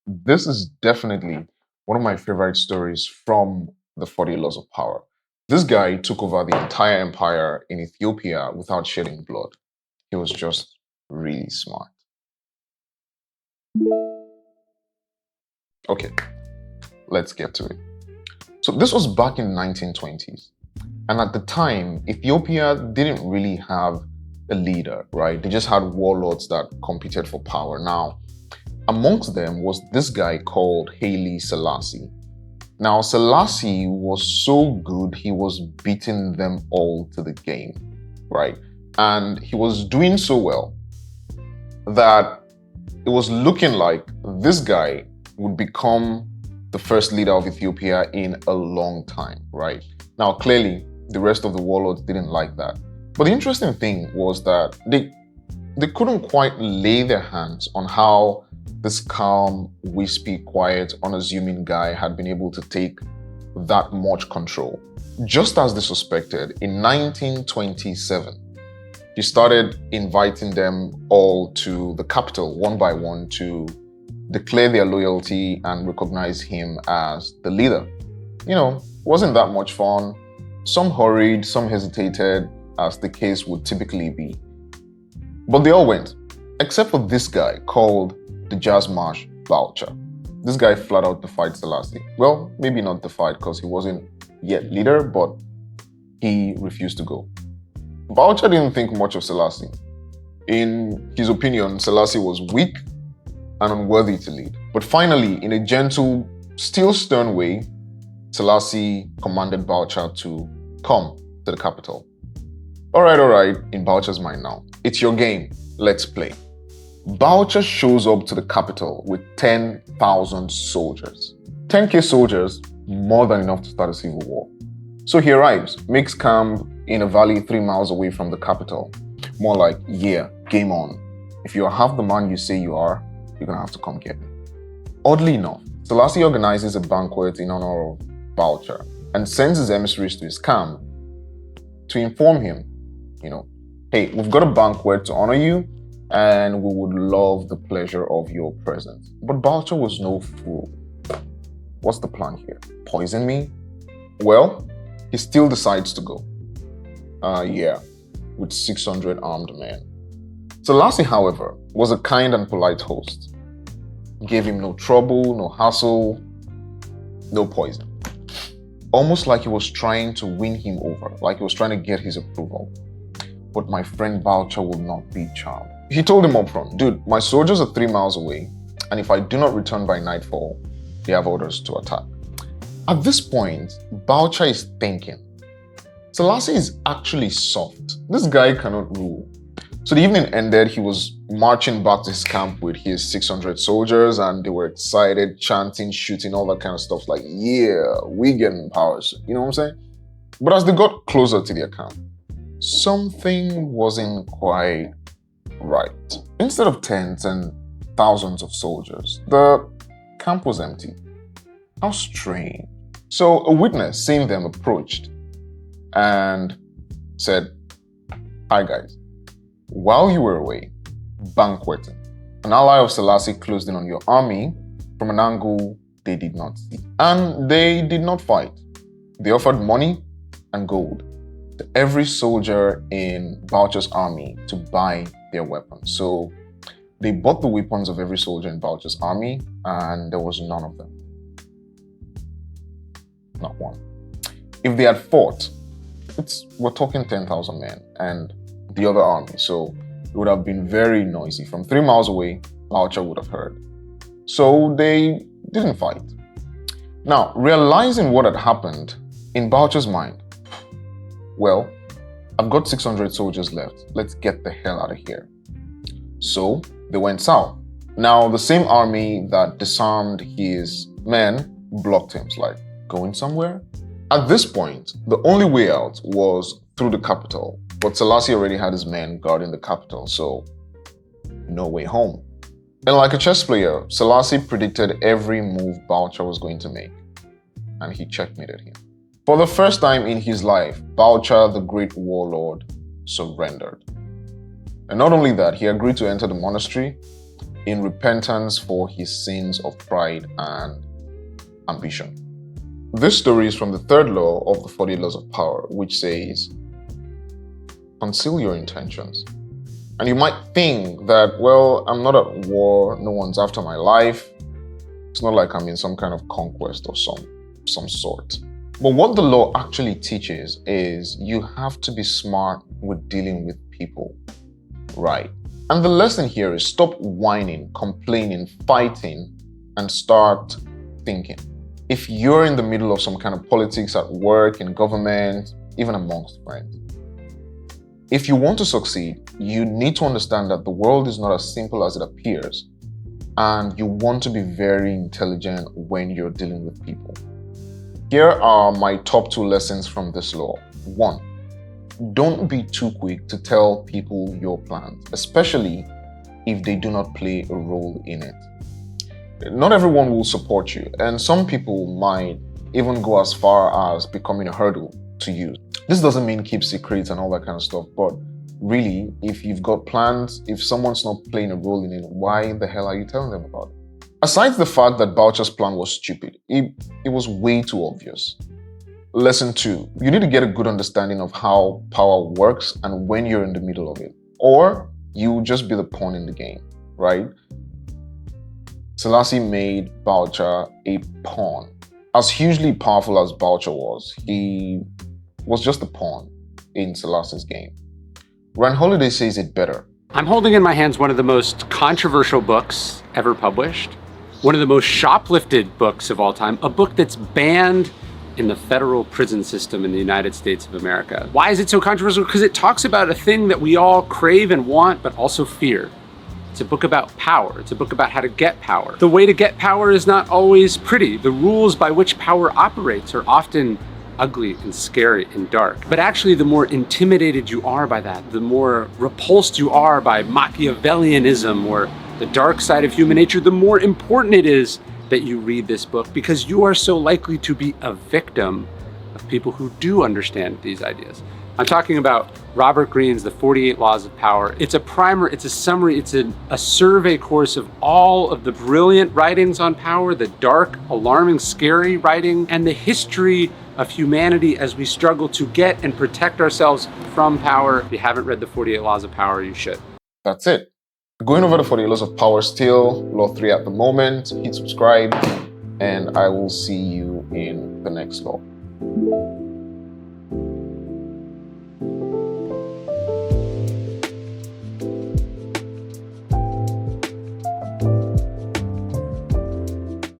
This is definitely one of my favorite stories from the 40 Laws of Power. This guy took over the entire empire in Ethiopia without shedding blood. He was just really smart. Okay, let's get to it. So this was back in the 1920s. And at the time, Ethiopia didn't really have a leader, right? They just had warlords that competed for power. Now, amongst them was this guy called Haile Selassie. Now, Selassie was so good, he was beating them all to the game, right? And he was doing so well that it was looking like this guy would become the first leader of Ethiopia in a long time, right? Now, clearly, the rest of the warlords didn't like that. But the interesting thing was that they couldn't quite lay their hands on how this calm, wispy, quiet, unassuming guy had been able to take that much control. Just as they suspected, in 1927, he started inviting them all to the capital one by one to declare their loyalty and recognize him as the leader. Wasn't that much fun. Some hurried, some hesitated, as the case would typically be. But they all went, except for this guy called the Jazz Marsh Boucher. This guy flat out defied Selassie. Well, maybe not defied because he wasn't yet leader, but he refused to go. Boucher didn't think much of Selassie. In his opinion, Selassie was weak and unworthy to lead. But finally, in a gentle, still stern way, Selassie commanded Boucher to come to the capital. All right, in Boucher's mind now. It's your game. Let's play. Boucher shows up to the capital with 10,000 soldiers. 10K soldiers, more than enough to start a civil war. So he arrives, makes camp in a valley 3 miles away from the capital. More like, yeah, game on. If you are half the man you say you are, you're gonna have to come get me. Oddly enough, Selassie organizes a banquet in honor of Boucher and sends his emissaries to his camp to inform him, hey, we've got a banquet to honor you and we would love the pleasure of your presence. But Boucher was no fool. What's the plan here? Poison me? Well, he still decides to go. With 600 armed men. Selassie, however, was a kind and polite host. Gave him no trouble, no hassle, no poison. Almost like he was trying to win him over, like he was trying to get his approval. But my friend Boucher will not be charmed. He told him up front, dude, my soldiers are 3 miles away, and if I do not return by nightfall, they have orders to attack. At this point, Boucher is thinking, Selassie is actually soft. This guy cannot rule. So the evening ended, he was marching back to his camp with his 600 soldiers, and they were excited, chanting, shooting, all that kind of stuff, like, yeah, we getting powers. You know what I'm saying? But as they got closer to their camp, something wasn't quite right. Instead of tents and thousands of soldiers, the camp was empty. How strange. So a witness seeing them approached and said, hi guys, while you were away banqueting, an ally of Selassie closed in on your army from an angle they did not see. And they did not fight. They offered money and gold to every soldier in Boucher's army to buy their weapons. So they bought the weapons of every soldier in Boucher's army, and there was none of them. Not one. If they had fought, we're talking 10,000 men and the other army, so it would have been very noisy. From 3 miles away, Boucher would have heard. So they didn't fight. Now, realizing what had happened, in Boucher's mind, well, I've got 600 soldiers left. Let's get the hell out of here. So they went south. Now, the same army that disarmed his men blocked him. It's like, going somewhere? At this point, the only way out was through the capital. But Selassie already had his men guarding the capital, so no way home. And like a chess player, Selassie predicted every move Boucher was going to make, and he checkmated him. For the first time in his life, Boucher, the great warlord, surrendered. And not only that, he agreed to enter the monastery in repentance for his sins of pride and ambition. This story is from the third law of the 48 laws of power, which says, conceal your intentions. And you might think that, well, I'm not at war, no one's after my life. It's not like I'm in some kind of conquest or some sort. But what the law actually teaches is you have to be smart with dealing with people, right? And the lesson here is stop whining, complaining, fighting, and start thinking. If you're in the middle of some kind of politics at work, in government, even amongst friends, if you want to succeed, you need to understand that the world is not as simple as it appears, and you want to be very intelligent when you're dealing with people. Here are my top 2 lessons from this law. 1, don't be too quick to tell people your plans, especially if they do not play a role in it. Not everyone will support you, and some people might even go as far as becoming a hurdle to you. This doesn't mean keep secrets and all that kind of stuff, but really, if you've got plans, if someone's not playing a role in it, why the hell are you telling them about it? Aside the fact that Boucher's plan was stupid, it was way too obvious. Lesson 2, you need to get a good understanding of how power works and when you're in the middle of it, or you just be the pawn in the game, right? Selassie made Boucher a pawn. As hugely powerful as Boucher was, he was just a pawn in Selassie's game. Ryan Holiday says it better. I'm holding in my hands one of the most controversial books ever published, one of the most shoplifted books of all time, a book that's banned in the federal prison system in the United States of America. Why is it so controversial? Because it talks about a thing that we all crave and want, but also fear. It's a book about power. It's a book about how to get power. The way to get power is not always pretty. The rules by which power operates are often ugly and scary and dark. But actually, the more intimidated you are by that, the more repulsed you are by Machiavellianism or the dark side of human nature, the more important it is that you read this book, because you are so likely to be a victim of people who do understand these ideas. I'm talking about Robert Greene's The 48 Laws of Power. It's a primer, it's a summary, it's a survey course of all of the brilliant writings on power, the dark, alarming, scary writing, and the history of humanity as we struggle to get and protect ourselves from power. If you haven't read The 48 Laws of Power, you should. That's it. Going over the 48 Laws of Power still, Law 3 at the moment. Hit subscribe, and I will see you in the next law.